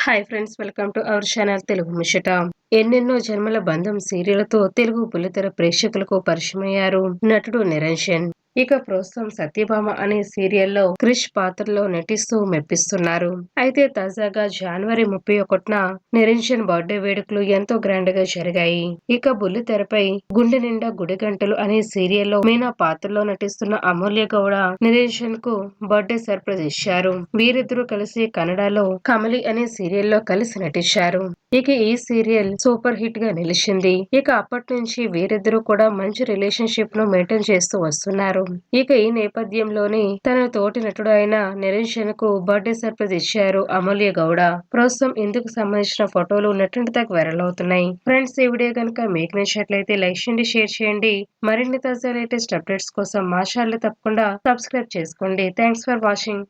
Hi friends, welcome to our channel Telugu ముచ్చట. ఎన్నెన్నో జన్మల బంధం సీరియల్తో తెలుగు బుల్లితెర ప్రేక్షకులకు పరిచయమయ్యారు నటుడు నిరంజన్. ఇక ప్రస్తుతం సత్యభామ అనే సీరియల్లో క్రిష్ పాత్రలో నటిస్తూ మెప్పిస్తున్నారు. అయితే తాజాగా జనవరి 31న నిరంజన్ బర్త్డే వేడుకలు ఎంతో గ్రాండ్ గా జరిగాయి. ఇక బుల్లితెరపై గుండె నిండా గుడిగంటలు అనే సీరియల్లో మీనా పాత్రలో నటిస్తున్న అమూల్య గౌడ నిరంజన్ కు బర్త్డే సర్ప్రైజ్ ఇచ్చారు. వీరిద్దరూ కలిసి కన్నడలో కమలి అనే సీరియల్లో కలిసి నటించారు. ఇక ఈ సీరియల్ సూపర్ హిట్ గా నిలిచింది. ఇక అప్పటి నుంచి వీరిద్దరూ కూడా మంచి రిలేషన్షిప్ ను మెయింటైన్ చేస్తూ వస్తున్నారు. ఇక ఈ నేపథ్యంలోనే తన తోటి నటుడు అయిన నిరంజన్ కు బర్త్డే సర్ప్రైజ్ ఇచ్చారు అమూల్య గౌడ. ప్రస్తుతం ఇందుకు సంబంధించిన ఫోటోలు నెట్టింటి దాకా వైరల్ అవుతున్నాయి. ఫ్రెండ్స్, ఈ వీడియో కనుక మీకు నచ్చినట్లయితే లైక్ చేయండి, షేర్ చేయండి. మరిన్ని తాజా లేటెస్ట్ అప్డేట్స్ కోసం మా ఛానల్ తప్పకుండా సబ్స్క్రైబ్ చేసుకోండి. Thanks for watching.